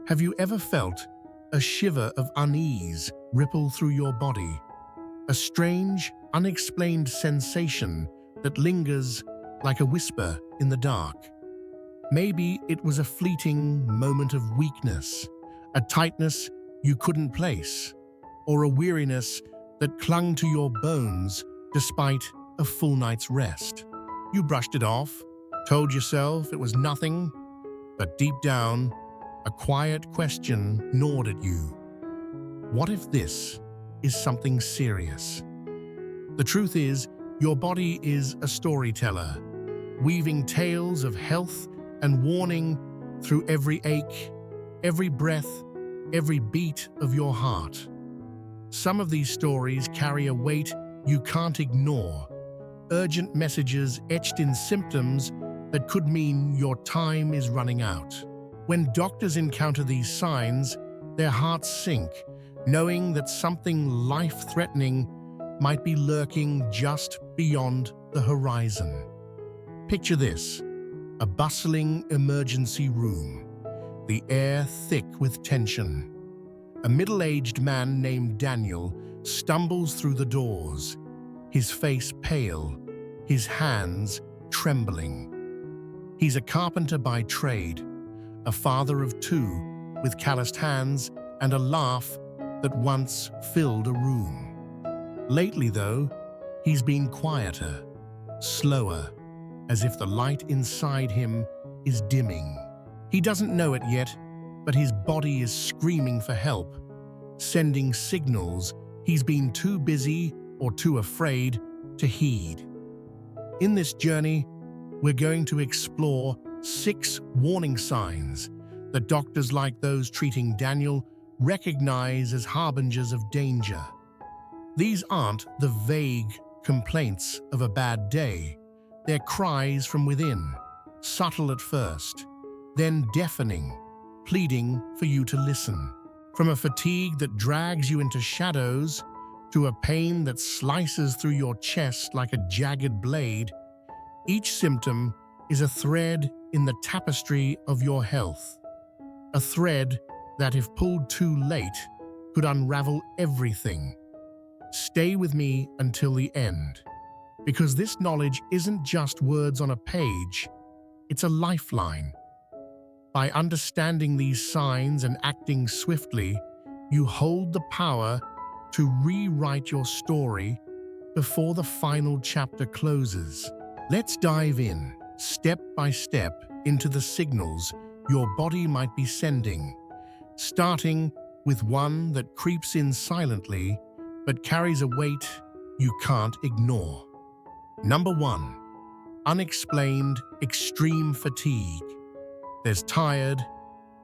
Have you ever felt a shiver of unease ripple through your body? A strange, unexplained sensation that lingers like a whisper in the dark. Maybe it was a fleeting moment of weakness, a tightness you couldn't place, or a weariness that clung to your bones despite a full night's rest. You brushed it off, told yourself it was nothing, but deep down, a quiet question gnawed at you. What if this is something serious? The truth is, your body is a storyteller, weaving tales of health and warning through every ache, every breath, every beat of your heart. Some of these stories carry a weight you can't ignore, urgent messages etched in symptoms that could mean your time is running out. When doctors encounter these signs, their hearts sink, knowing that something life-threatening might be lurking just beyond the horizon. Picture this: a bustling emergency room, the air thick with tension. A middle-aged man named Daniel stumbles through the doors, his face pale, his hands trembling. He's a carpenter by trade, a father of two with calloused hands and a laugh that once filled a room. Lately, though, he's been quieter, slower, as if the light inside him is dimming. He doesn't know it yet, but his body is screaming for help, sending signals he's been too busy or too afraid to heed. In this journey, we're going to explore 6 warning signs that doctors like those treating Daniel recognize as harbingers of danger. These aren't the vague complaints of a bad day. They're cries from within, subtle at first, then deafening, pleading for you to listen. From a fatigue that drags you into shadows to a pain that slices through your chest like a jagged blade, each symptom is a thread in the tapestry of your health. A thread that, if pulled too late, could unravel everything. Stay with me until the end, because this knowledge isn't just words on a page, it's a lifeline. By understanding these signs and acting swiftly, you hold the power to rewrite your story before the final chapter closes. Let's dive in, step by step, into the signals your body might be sending, starting with one that creeps in silently but carries a weight you can't ignore. Number 1. Unexplained extreme fatigue. There's tired,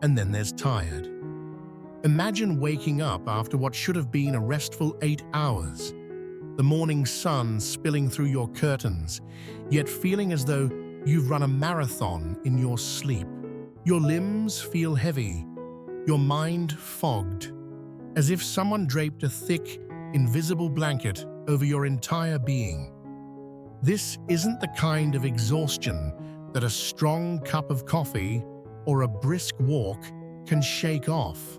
and then there's tired. Imagine waking up after what should have been a restful 8 hours, the morning sun spilling through your curtains, yet feeling as though you've run a marathon in your sleep. Your limbs feel heavy, your mind fogged, as if someone draped a thick, invisible blanket over your entire being. This isn't the kind of exhaustion that a strong cup of coffee or a brisk walk can shake off.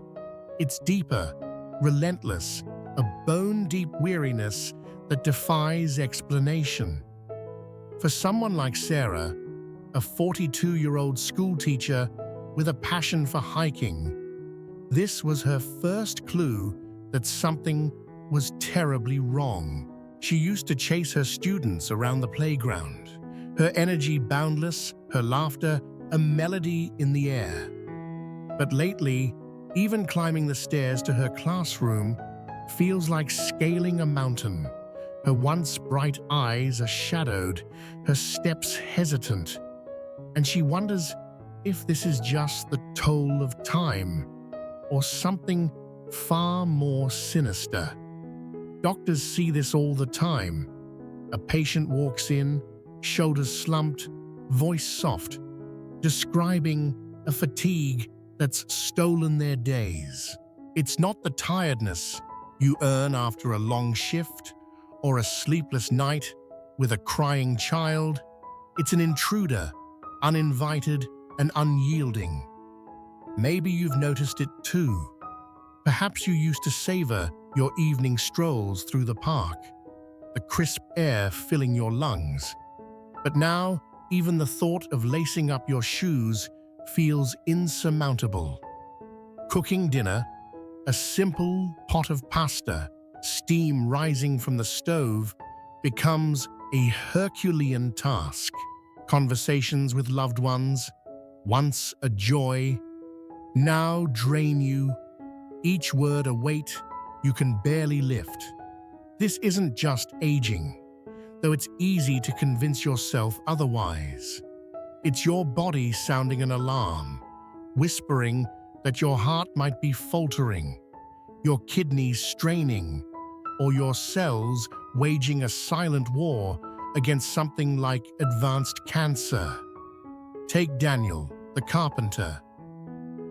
It's deeper, relentless, a bone-deep weariness that defies explanation. For someone like Sarah, a 42-year-old schoolteacher with a passion for hiking, this was her first clue that something was terribly wrong. She used to chase her students around the playground, her energy boundless, her laughter a melody in the air. But lately, even climbing the stairs to her classroom feels like scaling a mountain. Her once bright eyes are shadowed, her steps hesitant, and she wonders if this is just the toll of time or something far more sinister. Doctors see this all the time. A patient walks in, shoulders slumped, voice soft, describing a fatigue that's stolen their days. It's not the tiredness you earn after a long shift or a sleepless night with a crying child. It's an intruder, uninvited and unyielding. Maybe you've noticed it too. Perhaps you used to savor your evening strolls through the park, the crisp air filling your lungs. But now, even the thought of lacing up your shoes feels insurmountable. Cooking dinner, a simple pot of pasta, steam rising from the stove, becomes a Herculean task. Conversations with loved ones, once a joy, now drain you, each word a weight you can barely lift. This isn't just aging, though it's easy to convince yourself otherwise. It's your body sounding an alarm, whispering that your heart might be faltering, your kidneys straining, or your cells waging a silent war against something like advanced cancer. Take Daniel, the carpenter.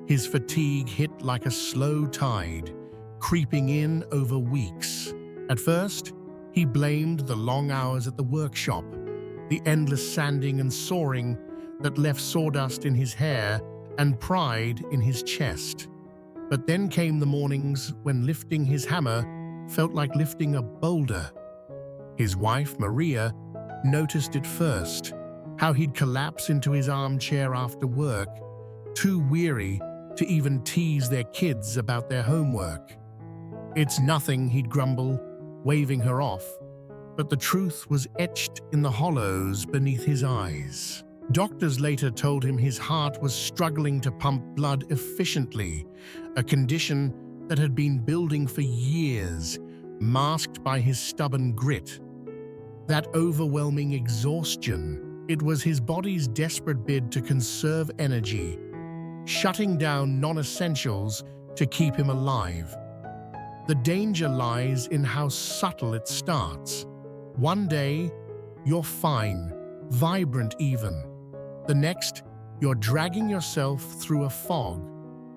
His fatigue hit like a slow tide, creeping in over weeks. At first, he blamed the long hours at the workshop, the endless sanding and sawing that left sawdust in his hair and pride in his chest. But then came the mornings when lifting his hammer felt like lifting a boulder. His wife, Maria, noticed it first, how he'd collapse into his armchair after work, too weary to even tease their kids about their homework. "It's nothing," he'd grumble, waving her off, but the truth was etched in the hollows beneath his eyes. Doctors later told him his heart was struggling to pump blood efficiently, a condition that had been building for years, masked by his stubborn grit. That overwhelming exhaustion, it was his body's desperate bid to conserve energy, shutting down non-essentials to keep him alive. The danger lies in how subtle it starts. One day, you're fine, vibrant even. The next, you're dragging yourself through a fog,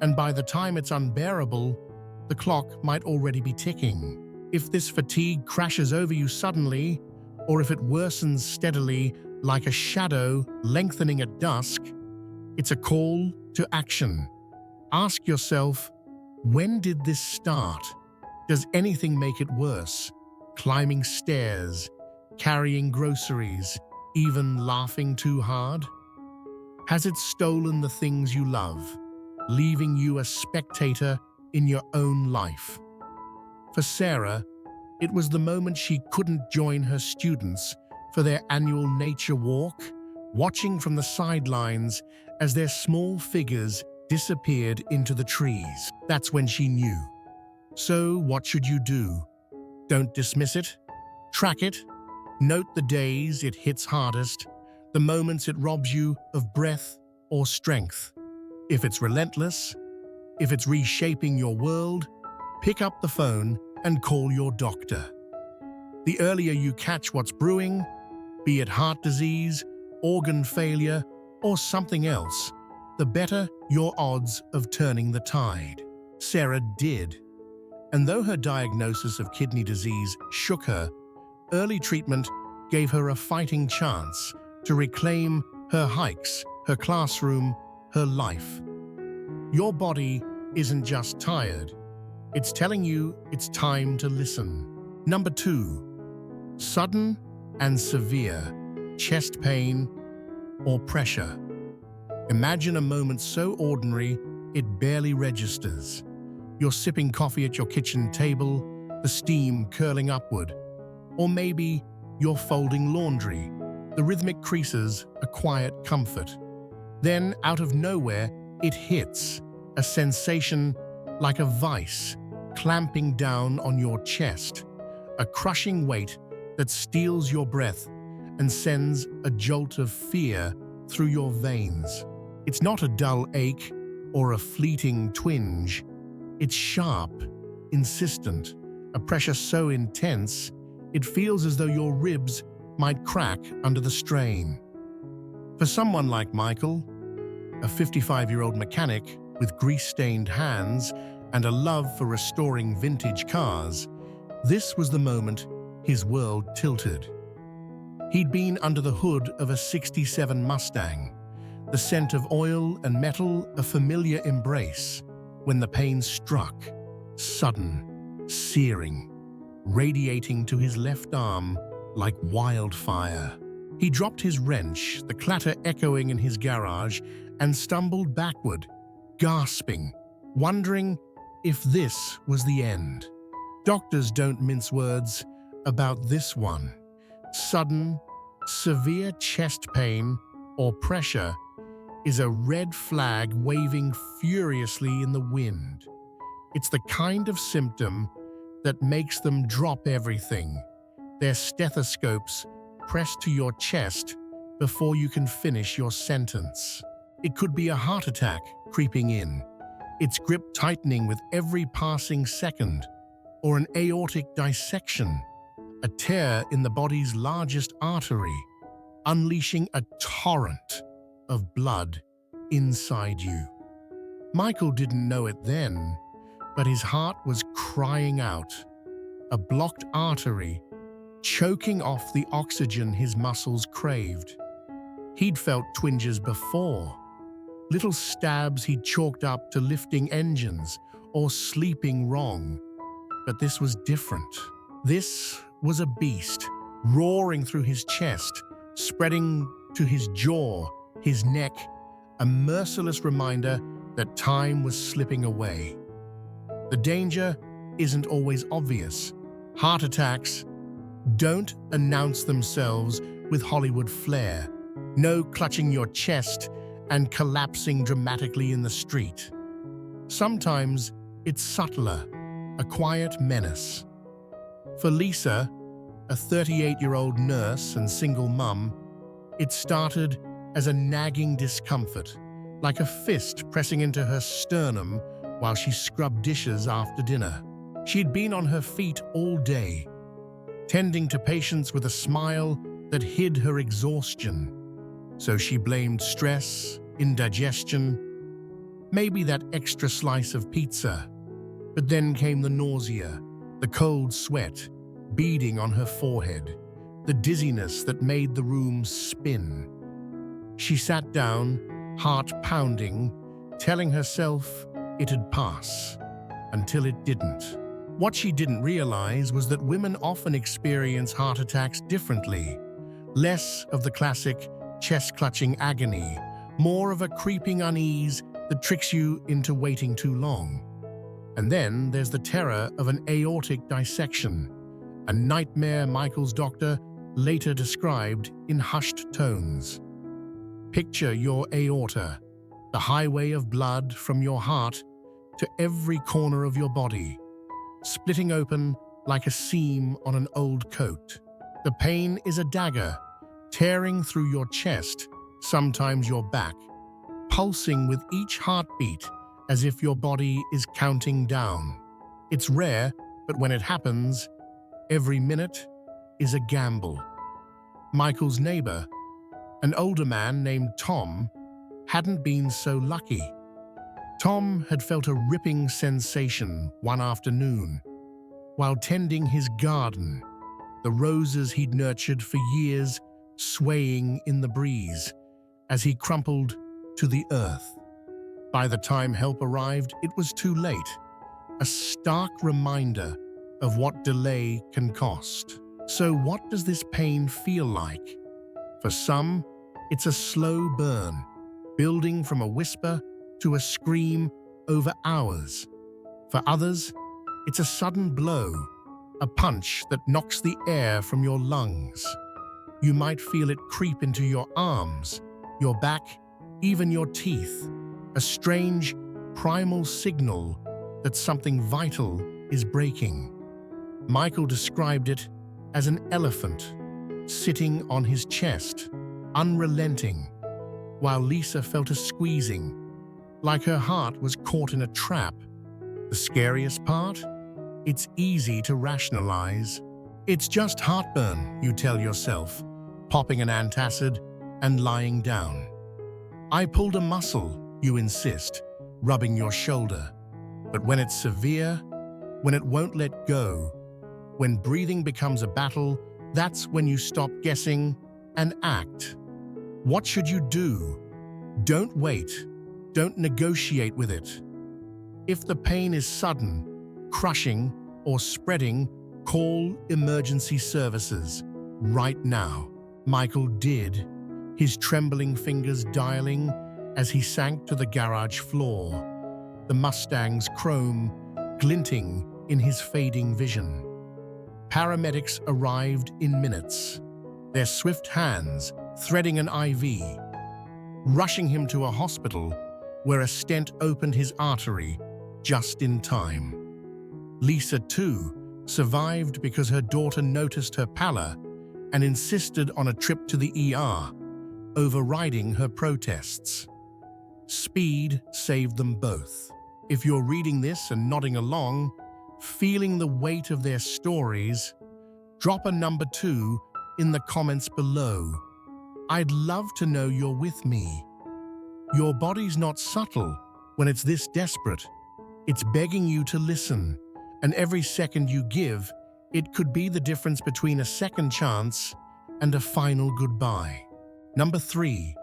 and by the time it's unbearable, the clock might already be ticking. If this fatigue crashes over you suddenly, or if it worsens steadily like a shadow lengthening at dusk, it's a call to action. Ask yourself, when did this start? Does anything make it worse? Climbing stairs, carrying groceries, even laughing too hard? Has it stolen the things you love, leaving you a spectator in your own life? For Sarah, it was the moment she couldn't join her students for their annual nature walk, watching from the sidelines as their small figures disappeared into the trees. That's when she knew. So what should you do? Don't dismiss it. Track it. Note the days it hits hardest, the moments it robs you of breath or strength. If it's relentless, if it's reshaping your world, pick up the phone and call your doctor. The earlier you catch what's brewing, be it heart disease, organ failure, or something else, the better your odds of turning the tide. Sarah did. And though her diagnosis of kidney disease shook her, early treatment gave her a fighting chance to reclaim her hikes, her classroom, her life. Your body isn't just tired. It's telling you it's time to listen. Number 2, sudden and severe chest pain or pressure. Imagine a moment so ordinary it barely registers. You're sipping coffee at your kitchen table, the steam curling upward. Or maybe you're folding laundry, the rhythmic creases a quiet comfort. Then, out of nowhere, it hits, a sensation like a vice clamping down on your chest, a crushing weight that steals your breath and sends a jolt of fear through your veins. It's not a dull ache or a fleeting twinge. It's sharp, insistent, a pressure so intense, it feels as though your ribs might crack under the strain. For someone like Michael, a 55-year-old mechanic with grease-stained hands and a love for restoring vintage cars, this was the moment his world tilted. He'd been under the hood of a '67 Mustang, the scent of oil and metal a familiar embrace, when the pain struck, sudden, searing, radiating to his left arm like wildfire. He dropped his wrench, the clatter echoing in his garage, and stumbled backward, gasping, wondering if this was the end. Doctors don't mince words about this one. Sudden, severe chest pain or pressure is a red flag waving furiously in the wind. It's the kind of symptom that makes them drop everything, their stethoscopes pressed to your chest before you can finish your sentence. It could be a heart attack creeping in, its grip tightening with every passing second, or an aortic dissection, a tear in the body's largest artery, unleashing a torrent of blood inside you. Michael didn't know it then, but his heart was crying out, a blocked artery choking off the oxygen his muscles craved. He'd felt twinges before, little stabs he'd chalked up to lifting engines or sleeping wrong. But this was different. This was a beast, roaring through his chest, spreading to his jaw, his neck, a merciless reminder that time was slipping away. The danger isn't always obvious. Heart attacks don't announce themselves with Hollywood flair. No clutching your chest and collapsing dramatically in the street. Sometimes it's subtler, a quiet menace. For Lisa, a 38-year-old nurse and single mum, it started as a nagging discomfort, like a fist pressing into her sternum while she scrubbed dishes after dinner. She'd been on her feet all day, tending to patients with a smile that hid her exhaustion. So she blamed stress, indigestion, maybe that extra slice of pizza. But then came the nausea, the cold sweat beading on her forehead, the dizziness that made the room spin. She sat down, heart pounding, telling herself it'd pass, until it didn't. What she didn't realize was that women often experience heart attacks differently. Less of the classic chest-clutching agony, more of a creeping unease that tricks you into waiting too long. And then there's the terror of an aortic dissection, a nightmare Michael's doctor later described in hushed tones. Picture your aorta, the highway of blood from your heart to every corner of your body, splitting open like a seam on an old coat. The pain is a dagger, tearing through your chest, sometimes your back, pulsing with each heartbeat as if your body is counting down. It's rare, but when it happens, every minute is a gamble. Michael's neighbor, an older man named Tom, hadn't been so lucky. Tom had felt a ripping sensation one afternoon while tending his garden, the roses he'd nurtured for years swaying in the breeze as he crumpled to the earth. By the time help arrived, it was too late, a stark reminder of what delay can cost. So what does this pain feel like? For some, it's a slow burn, building from a whisper to a scream over hours. For others, it's a sudden blow, a punch that knocks the air from your lungs. You might feel it creep into your arms, your back, even your teeth, a strange, primal signal that something vital is breaking. Michael described it as an elephant sitting on his chest, unrelenting, while Lisa felt a squeezing, like her heart was caught in a trap. The scariest part? It's easy to rationalize. It's just heartburn, you tell yourself, popping an antacid and lying down. I pulled a muscle, you insist, rubbing your shoulder. But when it's severe, when it won't let go, when breathing becomes a battle, that's when you stop guessing and act. What should you do? Don't wait. Don't negotiate with it. If the pain is sudden, crushing, or spreading, call emergency services right now. Michael did, his trembling fingers dialing as he sank to the garage floor, the Mustang's chrome glinting in his fading vision. Paramedics arrived in minutes, their swift hands threading an IV, rushing him to a hospital where a stent opened his artery just in time. Lisa, too, survived because her daughter noticed her pallor and insisted on a trip to the ER, overriding her protests. Speed saved them both. If you're reading this and nodding along, feeling the weight of their stories, drop a number 2 in the comments below. I'd love to know you're with me. Your body's not subtle when it's this desperate. It's begging you to listen, and every second you give, it could be the difference between a second chance and a final goodbye. Number 3,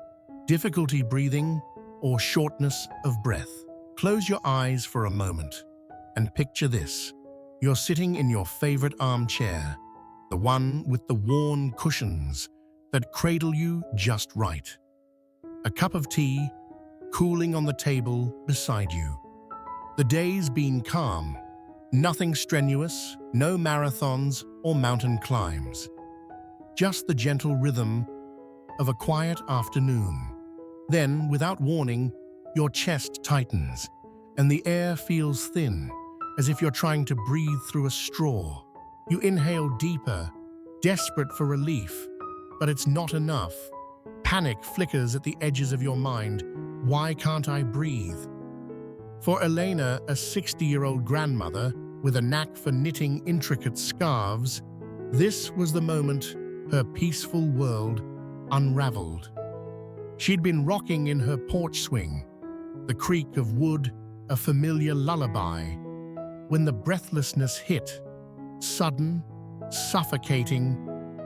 difficulty breathing or shortness of breath. Close your eyes for a moment and picture this. You're sitting in your favorite armchair, the one with the worn cushions that cradle you just right. A cup of tea cooling on the table beside you. The day's been calm, nothing strenuous, no marathons or mountain climbs. Just the gentle rhythm of a quiet afternoon. Then, without warning, your chest tightens and the air feels thin, as if you're trying to breathe through a straw. You inhale deeper, desperate for relief, but it's not enough. Panic flickers at the edges of your mind. Why can't I breathe? For Elena, a 60-year-old grandmother with a knack for knitting intricate scarves, this was the moment her peaceful world unraveled. She'd been rocking in her porch swing, the creak of wood a familiar lullaby, when the breathlessness hit, sudden, suffocating,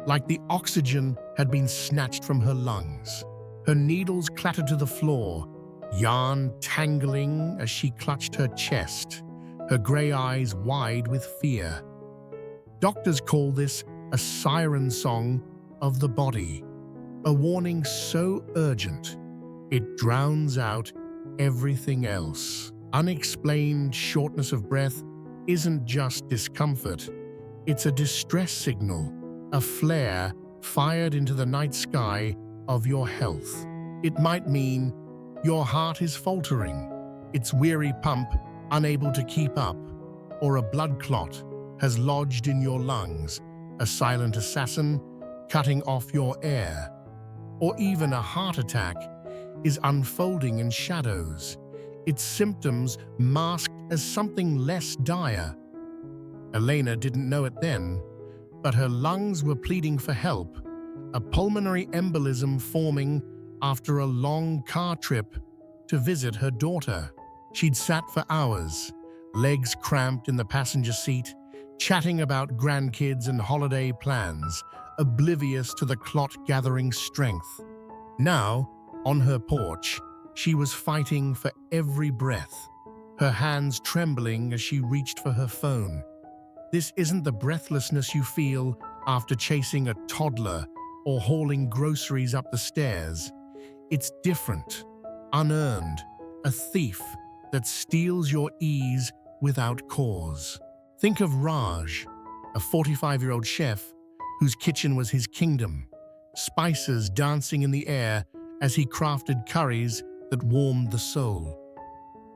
like the oxygen had been snatched from her lungs. Her needles clattered to the floor, yarn tangling as she clutched her chest, her grey eyes wide with fear. Doctors call this a siren song of the body, a warning so urgent it drowns out everything else. Unexplained shortness of breath isn't just discomfort, it's a distress signal, a flare fired into the night sky of your health. It might mean your heart is faltering, its weary pump unable to keep up, or a blood clot has lodged in your lungs, a silent assassin cutting off your air, or even a heart attack is unfolding in shadows, its symptoms masked as something less dire. Elena didn't know it then, but her lungs were pleading for help, a pulmonary embolism forming after a long car trip to visit her daughter. She'd sat for hours, legs cramped in the passenger seat, chatting about grandkids and holiday plans, oblivious to the clot-gathering strength. Now, on her porch, she was fighting for every breath, her hands trembling as she reached for her phone. This isn't the breathlessness you feel after chasing a toddler or hauling groceries up the stairs. It's different, unearned, a thief that steals your ease without cause. Think of Raj, a 45-year-old chef whose kitchen was his kingdom, spices dancing in the air as he crafted curries that warmed the soul.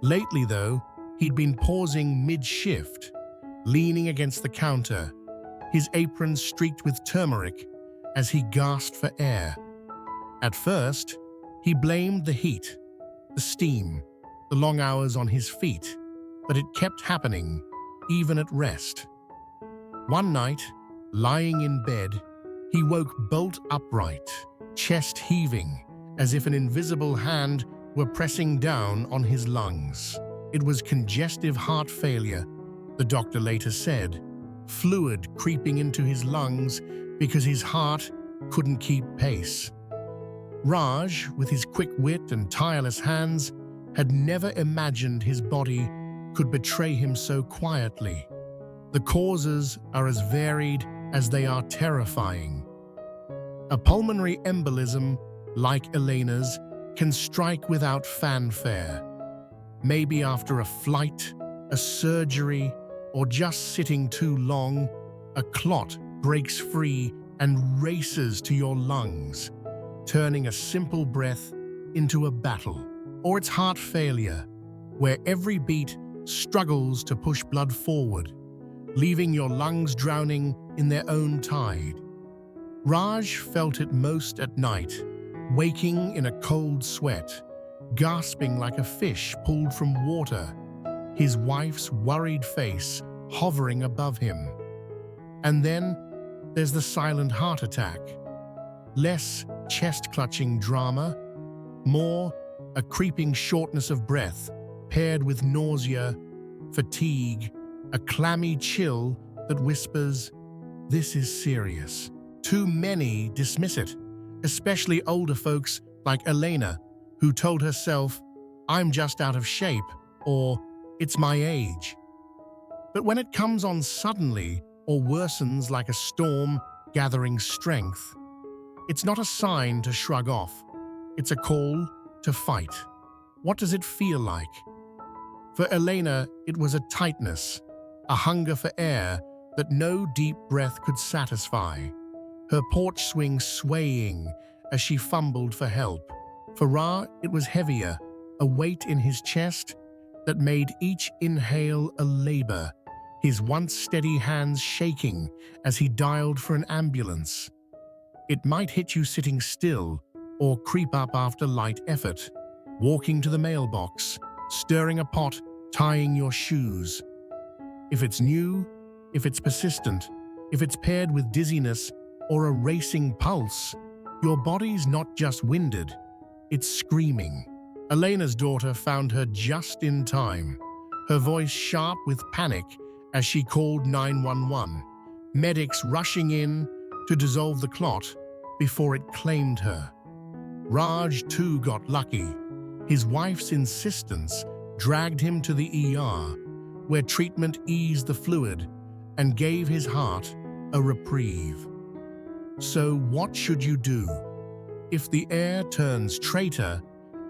Lately, though, he'd been pausing mid-shift, leaning against the counter, his apron streaked with turmeric as he gasped for air. At first, he blamed the heat, the steam, the long hours on his feet, but it kept happening, even at rest. One night, lying in bed, he woke bolt upright, chest heaving, as if an invisible hand were pressing down on his lungs. It was congestive heart failure, the doctor later said, fluid creeping into his lungs because his heart couldn't keep pace. Raj, with his quick wit and tireless hands, had never imagined his body could betray him so quietly. The causes are as varied as they are terrifying. A pulmonary embolism, like Elena's, can strike without fanfare. Maybe after a flight, a surgery, or just sitting too long, a clot breaks free and races to your lungs, turning a simple breath into a battle. Or it's heart failure, where every beat struggles to push blood forward, leaving your lungs drowning in their own tide. Raj felt it most at night, waking in a cold sweat, gasping like a fish pulled from water, his wife's worried face hovering above him. And then there's the silent heart attack. Less chest-clutching drama, more a creeping shortness of breath paired with nausea, fatigue, a clammy chill that whispers, "This is serious." Too many dismiss it, especially older folks like Elena, who told herself, "I'm just out of shape," or "It's my age." But when it comes on suddenly or worsens like a storm gathering strength, it's not a sign to shrug off. It's a call to fight. What does it feel like? For Elena, it was a tightness, a hunger for air that no deep breath could satisfy, her porch swing swaying as she fumbled for help. For Ra, it was heavier, a weight in his chest that made each inhale a labor, his once steady hands shaking as he dialed for an ambulance. It might hit you sitting still or creep up after light effort, walking to the mailbox, stirring a pot, tying your shoes. If it's new, if it's persistent, if it's paired with dizziness or a racing pulse, your body's not just winded, it's screaming. Elena's daughter found her just in time, her voice sharp with panic as she called 911, medics rushing in to dissolve the clot before it claimed her. Raj too got lucky. His wife's insistence dragged him to the ER, where treatment eased the fluid and gave his heart a reprieve. So what should you do? If the air turns traitor,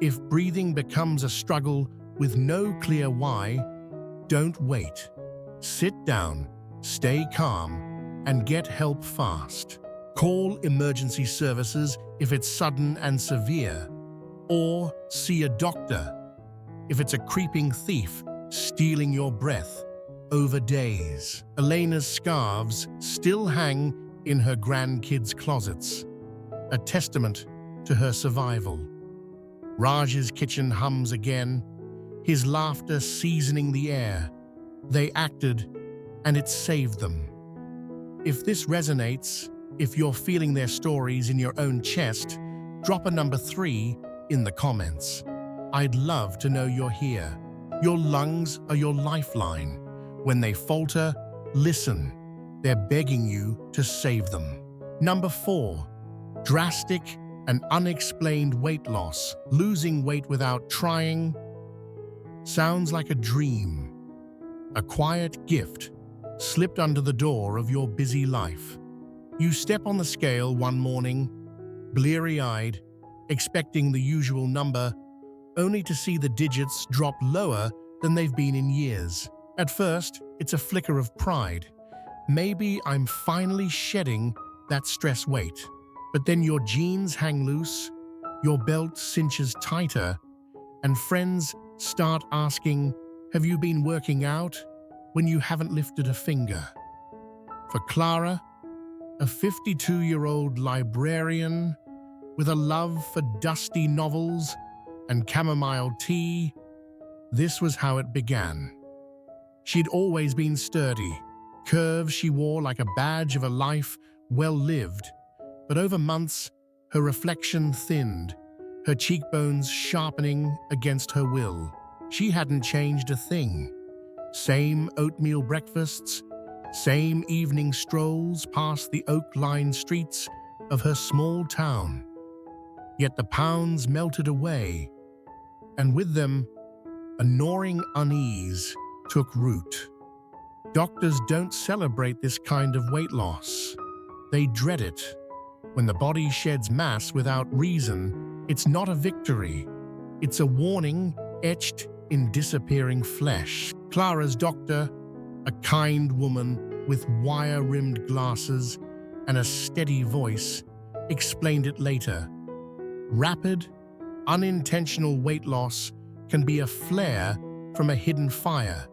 if breathing becomes a struggle with no clear why, don't wait. Sit down, stay calm, and get help fast. Call emergency services if it's sudden and severe, or see a doctor if it's a creeping thief stealing your breath over days. Elena's scarves still hang in her grandkids' closets, a testament to her survival. Raj's kitchen hums again, his laughter seasoning the air. They acted, and it saved them. If this resonates, if you're feeling their stories in your own chest, drop a number 3 in the comments. I'd love to know you're here. Your lungs are your lifeline. When they falter, listen. They're begging you to save them. Number 4, drastic and unexplained weight loss. Losing weight without trying sounds like a dream, a quiet gift slipped under the door of your busy life. You step on the scale one morning, bleary-eyed, expecting the usual number, only to see the digits drop lower than they've been in years. At first, it's a flicker of pride. Maybe I'm finally shedding that stress weight. But then your jeans hang loose, your belt cinches tighter, and friends start asking, "Have you been working out?" when you haven't lifted a finger. For Clara, a 52-year-old librarian with a love for dusty novels and chamomile tea, this was how it began. She'd always been sturdy, curves she wore like a badge of a life well lived, but over months, her reflection thinned, her cheekbones sharpening against her will. She hadn't changed a thing. Same oatmeal breakfasts, same evening strolls past the oak-lined streets of her small town. Yet the pounds melted away, and with them, a gnawing unease took root. Doctors don't celebrate this kind of weight loss. They dread it. When the body sheds mass without reason, it's not a victory. It's a warning etched in disappearing flesh. Clara's doctor, a kind woman with wire-rimmed glasses and a steady voice, explained it later. Rapid, unintentional weight loss can be a flare from a hidden fire.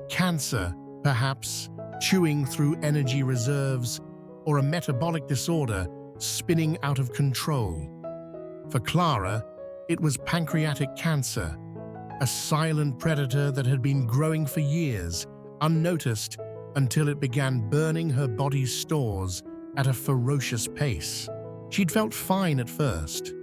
Cancer, perhaps, chewing through energy reserves, or a metabolic disorder spinning out of control. For Clara, it was pancreatic cancer, a silent predator that had been growing for years, unnoticed until it began burning her body's stores at a ferocious pace. She'd felt fine at first.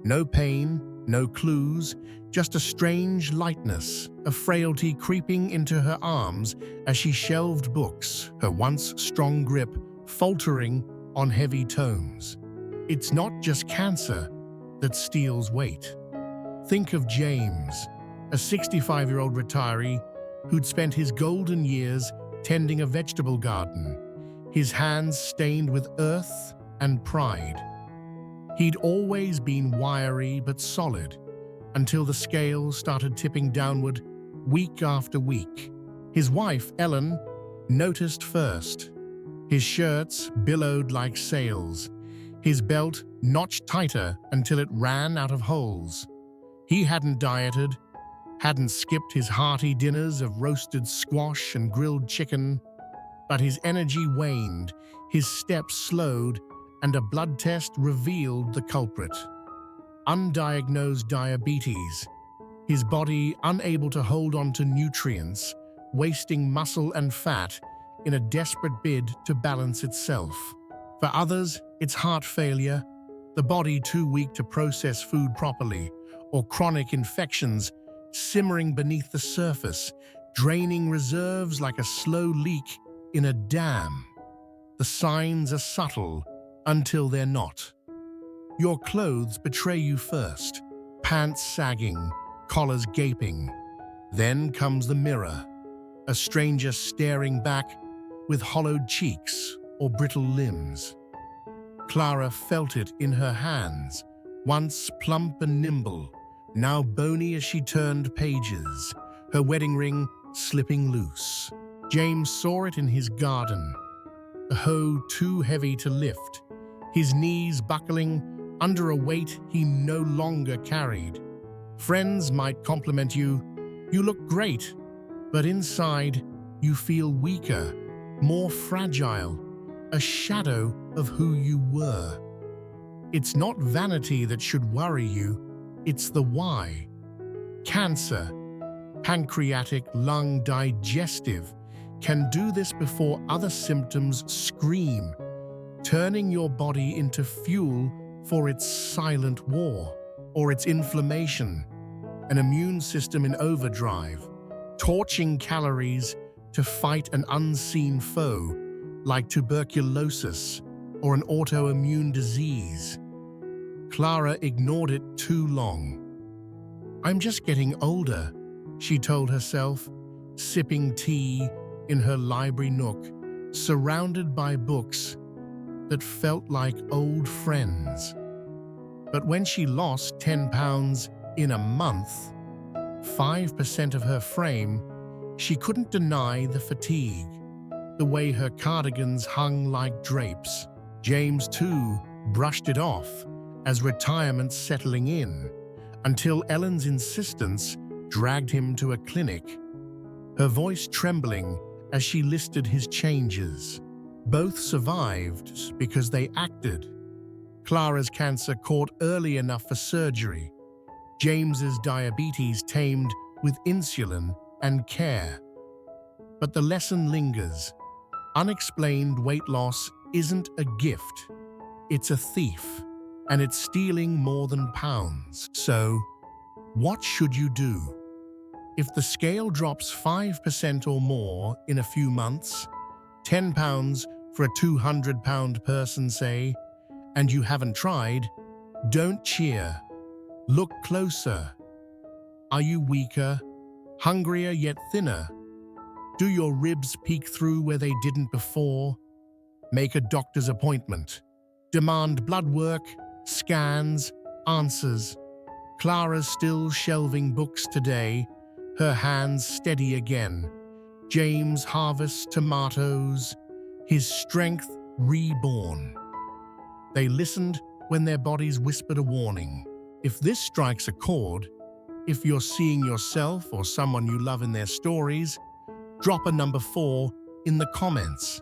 No pain, no clues, just a strange lightness, a frailty creeping into her arms as she shelved books, her once strong grip faltering on heavy tomes. It's not just cancer that steals weight. Think of James, a 65-year-old retiree who'd spent his golden years tending a vegetable garden, his hands stained with earth and pride. He'd always been wiry but solid, until the scales started tipping downward week after week. His wife, Ellen, noticed first. His shirts billowed like sails, his belt notched tighter until it ran out of holes. He hadn't dieted, hadn't skipped his hearty dinners of roasted squash and grilled chicken, but his energy waned, his steps slowed, and a blood test revealed the culprit. Undiagnosed diabetes, his body unable to hold on to nutrients, wasting muscle and fat in a desperate bid to balance itself. For others, it's heart failure, the body too weak to process food properly, or chronic infections simmering beneath the surface, draining reserves like a slow leak in a dam. The signs are subtle until they're not. Your clothes betray you first, pants sagging, collars gaping. Then comes the mirror, a stranger staring back with hollowed cheeks or brittle limbs. Clara felt it in her hands, once plump and nimble, now bony as she turned pages, her wedding ring slipping loose. James saw it in his garden, a hoe too heavy to lift, his knees buckling under a weight he no longer carried. Friends might compliment you, "You look great," but inside you feel weaker, more fragile, a shadow of who you were. It's not vanity that should worry you, it's the why. Cancer, pancreatic, lung, digestive, can do this before other symptoms scream, turning your body into fuel for its silent war, or its inflammation, an immune system in overdrive, torching calories to fight an unseen foe like tuberculosis or an autoimmune disease. Clara ignored it too long. "I'm just getting older," she told herself, sipping tea in her library nook, surrounded by books that felt like old friends. But when she lost 10 pounds in a month, 5% of her frame, she couldn't deny the fatigue, the way her cardigans hung like drapes. James, too, brushed it off as retirement settling in, until Ellen's insistence dragged him to a clinic, her voice trembling as she listed his changes. Both survived because they acted. Clara's cancer caught early enough for surgery, James's diabetes tamed with insulin and care. But the lesson lingers. Unexplained weight loss isn't a gift, it's a thief, and it's stealing more than pounds. So, what should you do? If the scale drops 5% or more in a few months, 10 pounds for a 200-pound person, say, and you haven't tried, Don't cheer. Look closer. Are you weaker, hungrier yet thinner? Do your ribs peek through where they didn't before? Make a doctor's appointment. Demand blood work, scans, answers. Clara's still shelving books today, her hands steady again. James harvests tomatoes, his strength reborn. They listened when their bodies whispered a warning. If this strikes a chord, if you're seeing yourself or someone you love in their stories, drop a number 4 in the comments.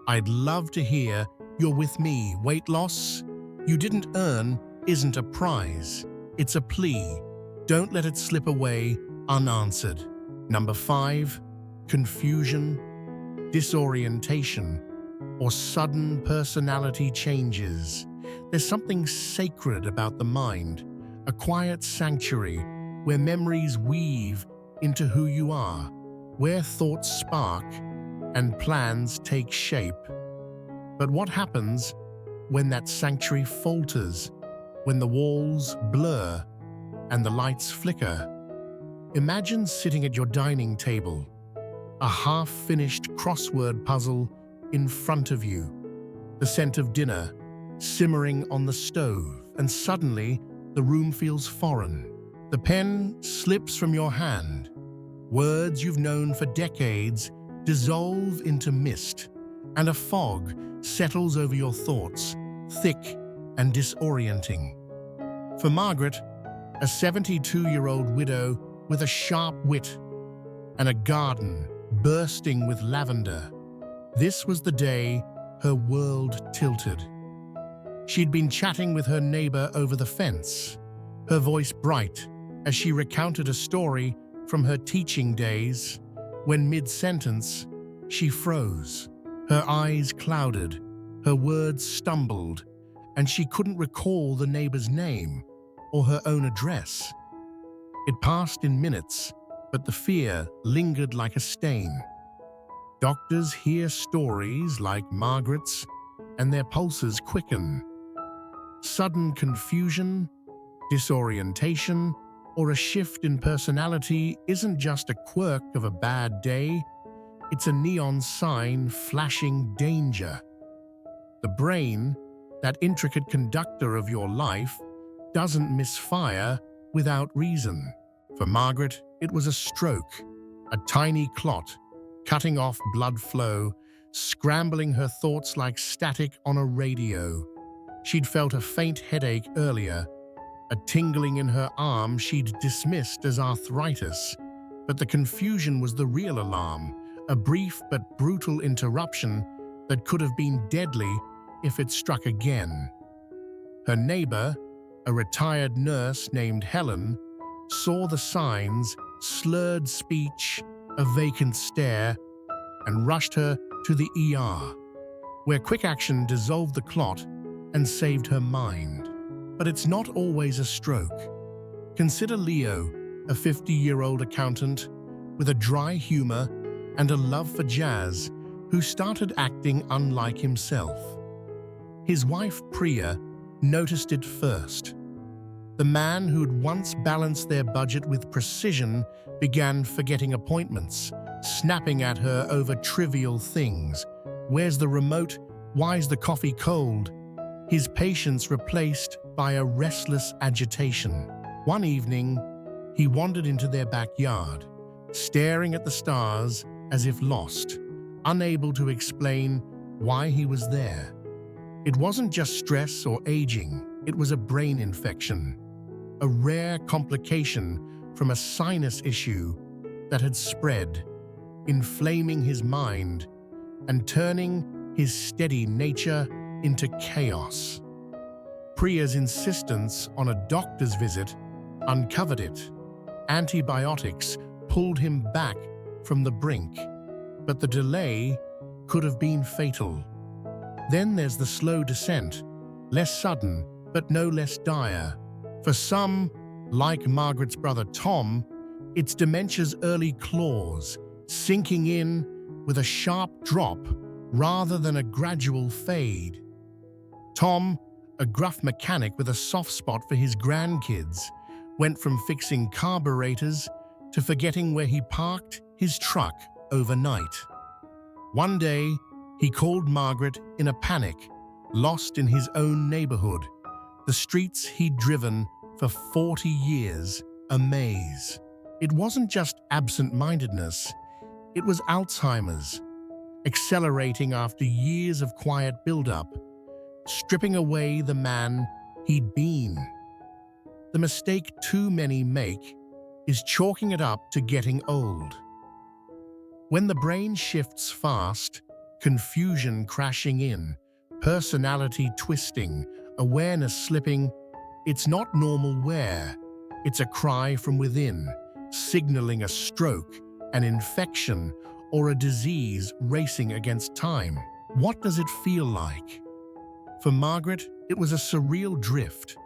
I'd love to hear you're with me. Weight loss you didn't earn isn't a prize. It's a plea. Don't let it slip away unanswered. Number 5, confusion, disorientation, or sudden personality changes. There's something sacred about the mind, a quiet sanctuary where memories weave into who you are, where thoughts spark and plans take shape. But what happens when that sanctuary falters, when the walls blur and the lights flicker? Imagine sitting at your dining table, a half-finished crossword puzzle in front of you, the scent of dinner simmering on the stove, and suddenly the room feels foreign. The pen slips from your hand. Words you've known for decades dissolve into mist, and a fog settles over your thoughts, thick and disorienting. For Margaret, a 72-year-old widow with a sharp wit and a garden bursting with lavender, this was the day her world tilted. She'd been chatting with her neighbor over the fence, her voice bright as she recounted a story from her teaching days, when mid-sentence she froze. Her eyes clouded, her words stumbled, and she couldn't recall the neighbor's name or her own address. It passed in minutes, but the fear lingered like a stain. Doctors hear stories like Margaret's, and their pulses quicken. Sudden confusion, disorientation, or a shift in personality isn't just a quirk of a bad day, it's a neon sign flashing danger. The brain, that intricate conductor of your life, doesn't misfire without reason. For Margaret, it was a stroke, a tiny clot, cutting off blood flow, scrambling her thoughts like static on a radio. She'd felt a faint headache earlier, a tingling in her arm she'd dismissed as arthritis. But the confusion was the real alarm, a brief but brutal interruption that could have been deadly if it struck again. Her neighbor, a retired nurse named Helen, saw the signs, slurred speech, a vacant stare, and rushed her to the ER, where quick action dissolved the clot and saved her mind. But it's not always a stroke. Consider Leo, a 50-year-old accountant with a dry humor and a love for jazz, who started acting unlike himself. His wife, Priya, noticed it first. The man who'd once balanced their budget with precision began forgetting appointments, snapping at her over trivial things. Where's the remote? Why's the coffee cold? His patience replaced by a restless agitation. One evening, he wandered into their backyard, staring at the stars as if lost, unable to explain why he was there. It wasn't just stress or aging, it was a brain infection, a rare complication from a sinus issue that had spread, inflaming his mind and turning his steady nature into chaos. Priya's insistence on a doctor's visit uncovered it. Antibiotics pulled him back from the brink, but the delay could have been fatal. Then there's the slow descent, less sudden, but no less dire. For some, like Margaret's brother Tom, it's dementia's early claws, sinking in with a sharp drop rather than a gradual fade. Tom, A gruff mechanic with a soft spot for his grandkids went from fixing carburetors to forgetting where he parked his truck overnight. One day, he called Margaret in a panic, lost in his own neighborhood, the streets he'd driven for 40 years, a maze. It wasn't just absent-mindedness, it was Alzheimer's, accelerating after years of quiet build-up, stripping away the man he'd been. The mistake too many make is chalking it up to getting old. When the brain shifts fast, confusion crashing in, personality twisting, awareness slipping, it's not normal wear. It's a cry from within, signaling a stroke, an infection, or a disease racing against time. What does it feel like? For Margaret, it was a surreal drift.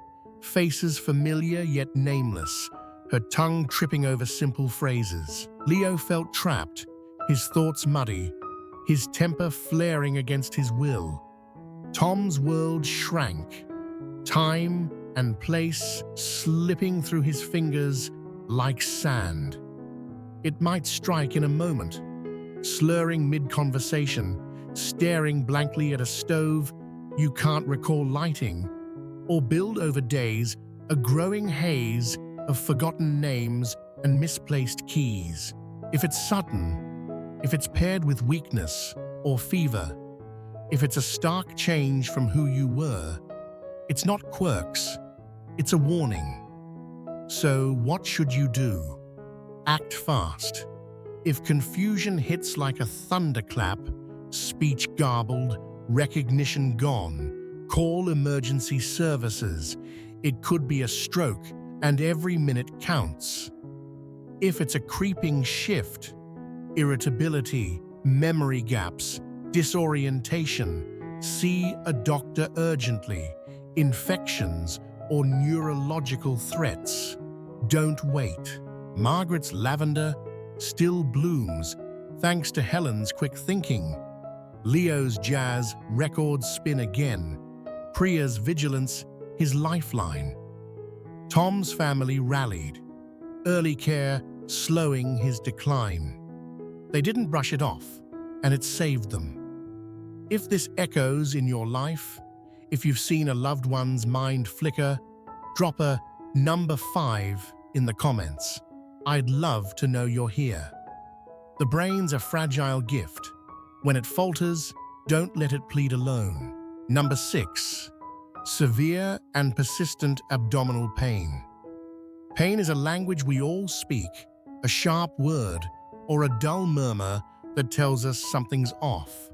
Faces familiar yet nameless, her tongue tripping over simple phrases. Leo felt trapped, his thoughts muddy, his temper flaring against his will. Tom's world shrank, time and place slipping through his fingers like sand. It might strike in a moment, slurring mid-conversation, staring blankly at a stove you can't recall lighting, or build over days a growing haze of forgotten names and misplaced keys. If it's sudden, if it's paired with weakness or fever, if it's a stark change from who you were, it's not quirks, it's a warning. So what should you do? Act fast. If confusion hits like a thunderclap, speech garbled, recognition gone, call emergency services. It could be a stroke, and every minute counts. If it's a creeping shift, irritability, memory gaps, disorientation, see a doctor urgently. Infections or neurological threats. Don't wait. Margaret's lavender still blooms thanks to Helen's quick thinking. Leo's jazz records spin again. Priya's vigilance, his lifeline. Tom's family rallied, early care slowing his decline. They didn't brush it off, and it saved them. If this echoes in your life, if you've seen a loved one's mind flicker, drop a number 5 in the comments. I'd love to know you're here. The brain's a fragile gift. When it falters, don't let it plead alone. Number 6. Severe and persistent abdominal pain. Pain is a language we all speak, a sharp word or a dull murmur that tells us something's off.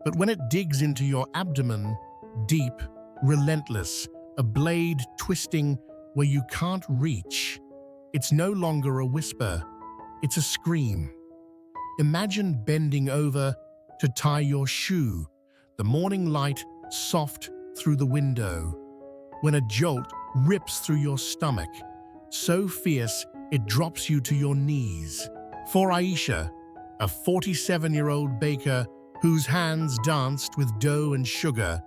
But when it digs into your abdomen, deep, relentless, a blade twisting where you can't reach, it's no longer a whisper, it's a scream. Imagine bending over to tie your shoe, the morning light soft through the window, when a jolt rips through your stomach, so fierce it drops you to your knees. For Aisha, a 47-year-old baker whose hands danced with dough and sugar,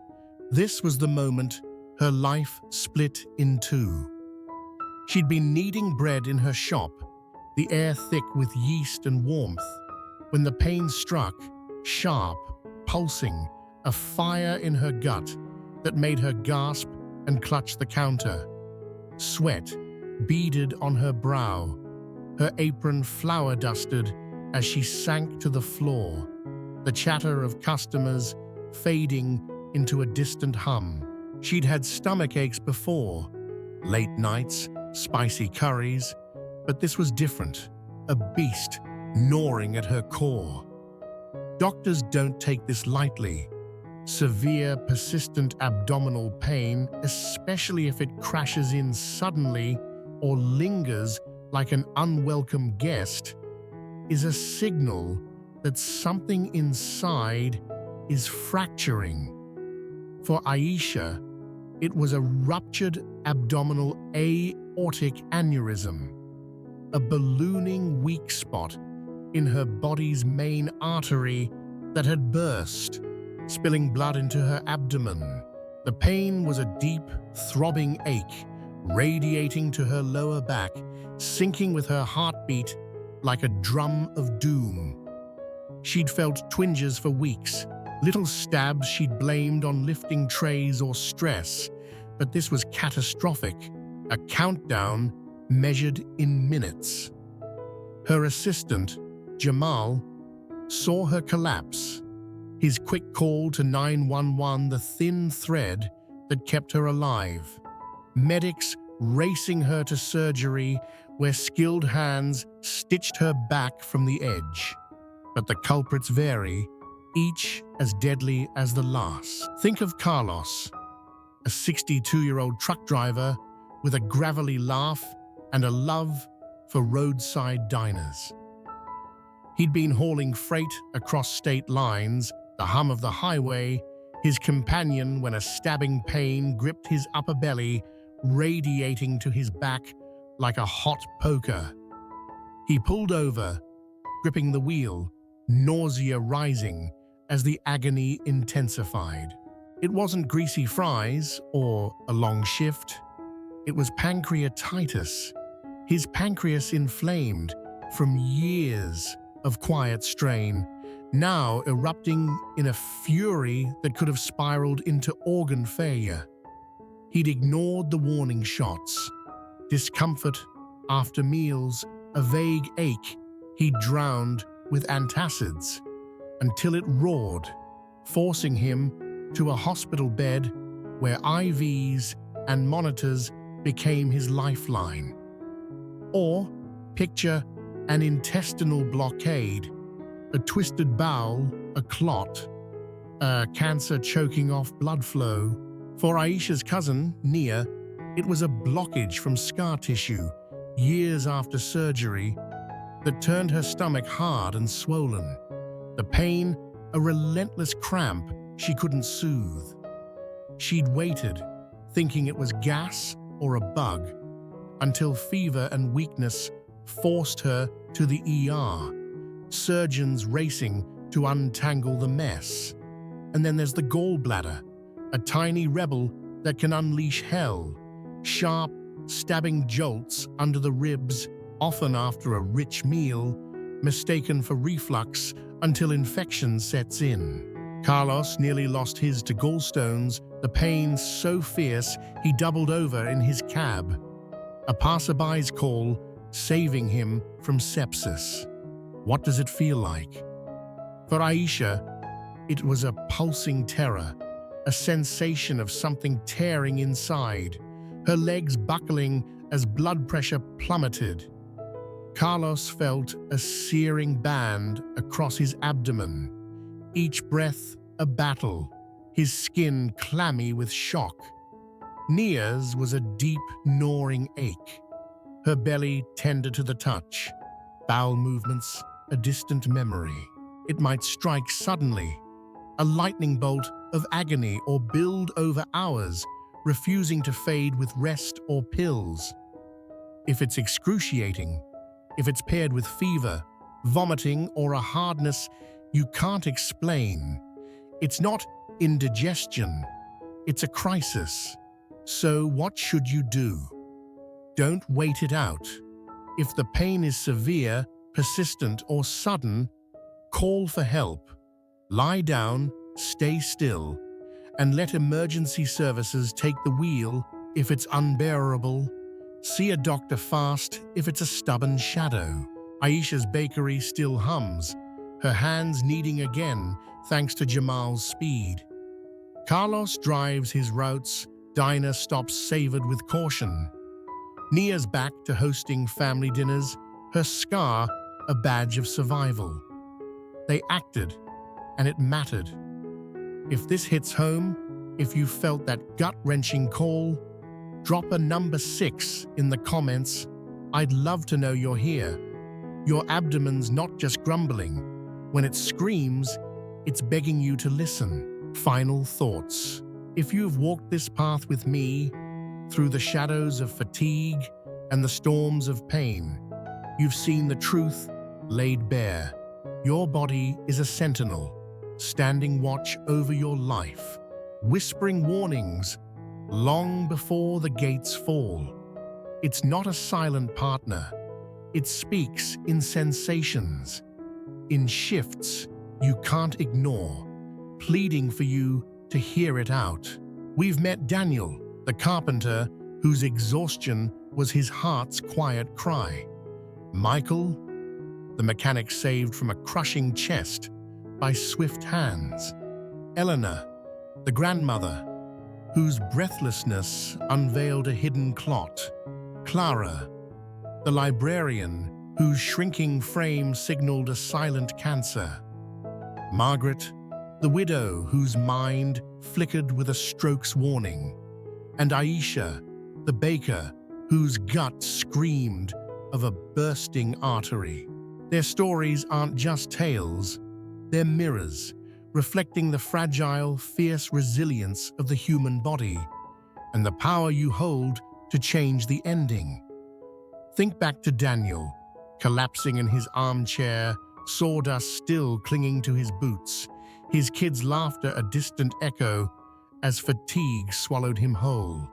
this was the moment her life split in two. She'd been kneading bread in her shop, the air thick with yeast and warmth, when the pain struck, sharp, pulsing, a fire in her gut that made her gasp and clutch the counter. Sweat beaded on her brow, her apron flour-dusted as she sank to the floor, the chatter of customers fading into a distant hum. She'd had stomach aches before, late nights, spicy curries, but this was different, a beast gnawing at her core. Doctors don't take this lightly. Severe, persistent abdominal pain, especially if it crashes in suddenly or lingers like an unwelcome guest, is a signal that something inside is fracturing. For Aisha, it was a ruptured abdominal aortic aneurysm, a ballooning weak spot in her body's main artery that had burst, spilling blood into her abdomen. The pain was a deep, throbbing ache, radiating to her lower back, syncing with her heartbeat like a drum of doom. She'd felt twinges for weeks, little stabs she'd blamed on lifting trays or stress, but this was catastrophic, a countdown measured in minutes. Her assistant, Jamal, saw her collapse, his quick call to 911 the thin thread that kept her alive. Medics racing her to surgery where skilled hands stitched her back from the edge. But the culprits vary, each as deadly as the last. Think of Carlos, a 62-year-old truck driver with a gravelly laugh and a love for roadside diners. He'd been hauling freight across state lines, the hum of the highway, his companion when a stabbing pain gripped his upper belly, radiating to his back like a hot poker. He pulled over, gripping the wheel, nausea rising as the agony intensified. It wasn't greasy fries or a long shift. It was pancreatitis, his pancreas inflamed from years of quiet strain, now erupting in a fury that could have spiraled into organ failure. He'd ignored the warning shots. Discomfort after meals, a vague ache he drowned with antacids until it roared, forcing him to a hospital bed where IVs and monitors became his lifeline. Or picture an intestinal blockade, a twisted bowel, a clot, a cancer choking off blood flow. For Aisha's cousin, Nia, it was a blockage from scar tissue, years after surgery, that turned her stomach hard and swollen. The pain, a relentless cramp she couldn't soothe. She'd waited, thinking it was gas or a bug, until fever and weakness forced her to the ER, surgeons racing to untangle the mess. And then there's the gallbladder, a tiny rebel that can unleash hell, sharp, stabbing jolts under the ribs, often after a rich meal, mistaken for reflux until infection sets in. Carlos nearly lost his to gallstones, the pain so fierce he doubled over in his cab. A passerby's call saving him from sepsis. What does it feel like? For Aisha, it was a pulsing terror, a sensation of something tearing inside, her legs buckling as blood pressure plummeted. Carlos felt a searing band across his abdomen, each breath a battle, his skin clammy with shock. Nia's was a deep, gnawing ache, her belly tender to the touch, bowel movements a distant memory. It might strike suddenly, a lightning bolt of agony, or build over hours, refusing to fade with rest or pills. If it's excruciating, if it's paired with fever, vomiting, or a hardness you can't explain, it's not indigestion, it's a crisis. So what should you do? Don't wait it out. If the pain is severe, persistent, or sudden, call for help. Lie down, stay still, and let emergency services take the wheel if it's unbearable. See a doctor fast if it's a stubborn shadow. Aisha's bakery still hums, her hands kneading again thanks to Jamal's speed. Carlos drives his routes, diner stops savored with caution. Nia's back to hosting family dinners, her scar a badge of survival. They acted, and it mattered. If this hits home, if you felt that gut-wrenching call, drop a number 6 in the comments. I'd love to know you're here. Your abdomen's not just grumbling. When it screams, it's begging you to listen. Final thoughts. If you've walked this path with me, through the shadows of fatigue and the storms of pain, you've seen the truth laid bare. Your body is a sentinel, standing watch over your life. whispering warnings long before the gates fall. It's not a silent partner. It speaks in sensations, in shifts you can't ignore, pleading for you to hear it out. We've met Daniel, the carpenter whose exhaustion was his heart's quiet cry. Michael, the mechanic saved from a crushing chest by swift hands. Eleanor, the grandmother, whose breathlessness unveiled a hidden clot. Clara, the librarian, whose shrinking frame signaled a silent cancer. Margaret, the widow whose mind flickered with a stroke's warning. And Aisha, the baker, whose gut screamed of a bursting artery. Their stories aren't just tales, they're mirrors, reflecting the fragile, fierce resilience of the human body and the power you hold to change the ending. Think back to Daniel, collapsing in his armchair, sawdust still clinging to his boots, his kids' laughter a distant echo as fatigue swallowed him whole.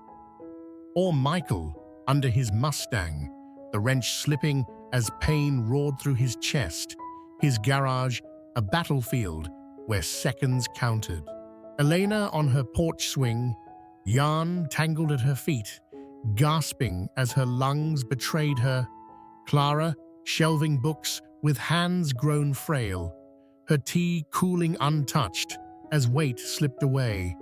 Or Michael, under his Mustang, the wrench slipping as pain roared through his chest, his garage a battlefield where seconds counted. Elena on her porch swing, yarn tangled at her feet, gasping as her lungs betrayed her. Clara shelving books with hands grown frail, her tea cooling untouched as weight slipped away.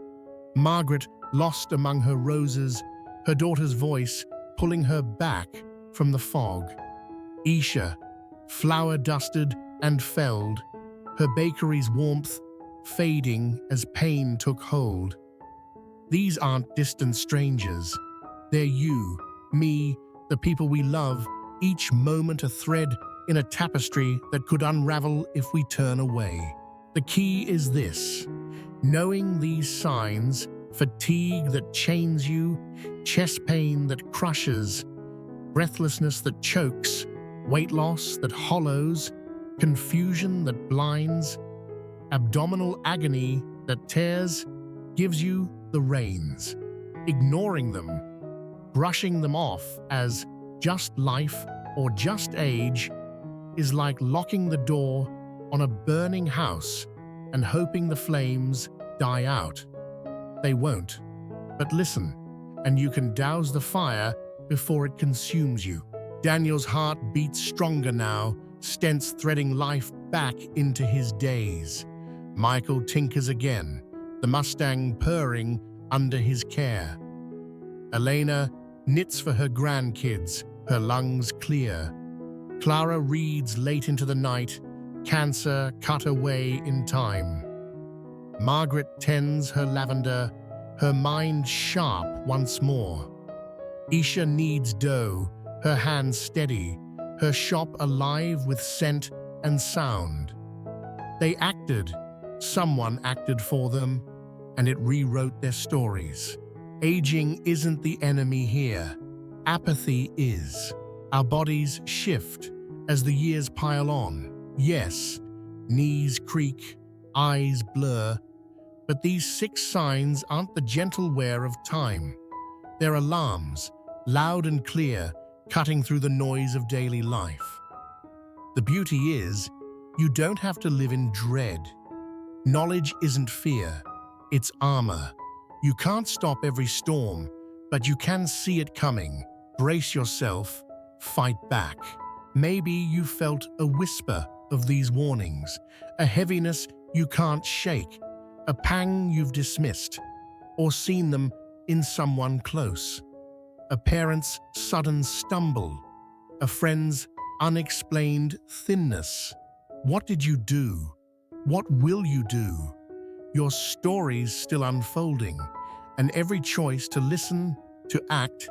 Margaret lost among her roses, her daughter's voice pulling her back from the fog. Isha, flour-dusted and felled, her bakery's warmth fading as pain took hold. These aren't distant strangers. They're you, me, the people we love, each moment a thread in a tapestry that could unravel if we turn away. The key is this: knowing these signs, fatigue that chains you, chest pain that crushes, breathlessness that chokes, weight loss that hollows, confusion that blinds, abdominal agony that tears, gives you the reins. Ignoring them, brushing them off as just life or just age, is like locking the door on a burning house and hoping the flames die out. They won't. But listen, and you can douse the fire before it consumes you. Daniel's heart beats stronger now, stents threading life back into his days. Michael tinkers again, the Mustang purring under his care. Elena knits for her grandkids, her lungs clear. Clara reads late into the night, cancer cut away in time. Margaret tends her lavender, her mind sharp once more. Isha kneads dough, her hands steady, her shop alive with scent and sound. They acted, someone acted for them, and it rewrote their stories. Aging isn't the enemy here. Apathy is. Our bodies shift as the years pile on. Yes, knees creak, eyes blur, but these 6 signs aren't the gentle wear of time. They're alarms, loud and clear, cutting through the noise of daily life. The beauty is, you don't have to live in dread. Knowledge isn't fear, it's armor. You can't stop every storm, but you can see it coming. Brace yourself, fight back. Maybe you felt a whisper of these warnings, a heaviness you can't shake, a pang you've dismissed, or seen them in someone close. A parent's sudden stumble, a friend's unexplained thinness. What did you do? What will you do? Your story's still unfolding, and every choice to listen, to act,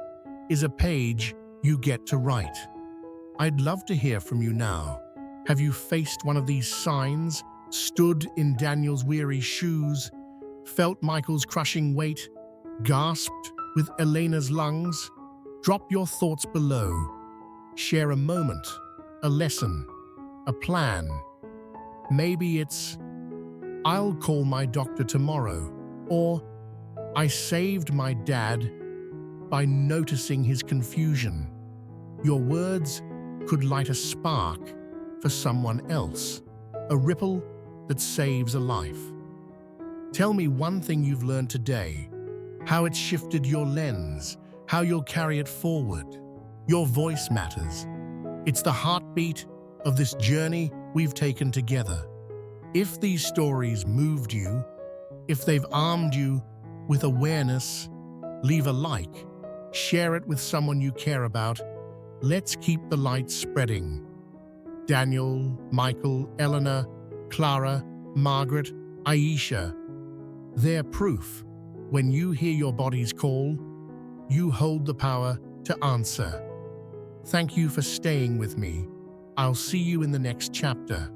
is a page you get to write. I'd love to hear from you now. Have you faced one of these signs, stood in Daniel's weary shoes, felt Michael's crushing weight, gasped with Elena's lungs? Drop your thoughts below. Share a moment, a lesson, a plan. Maybe it's, "I'll call my doctor tomorrow," or I saved my dad by noticing his confusion. Your words could light a spark for someone else, a ripple that saves a life. Tell me one thing you've learned today, how it's shifted your lens, how you'll carry it forward. Your voice matters. It's the heartbeat of this journey we've taken together. If these stories moved you, if they've armed you with awareness, leave a like, share it with someone you care about. Let's keep the light spreading. Daniel, Michael, Eleanor, Clara, Margaret, Aisha, they're proof. When you hear your body's call, you hold the power to answer. Thank you for staying with me. I'll see you in the next chapter.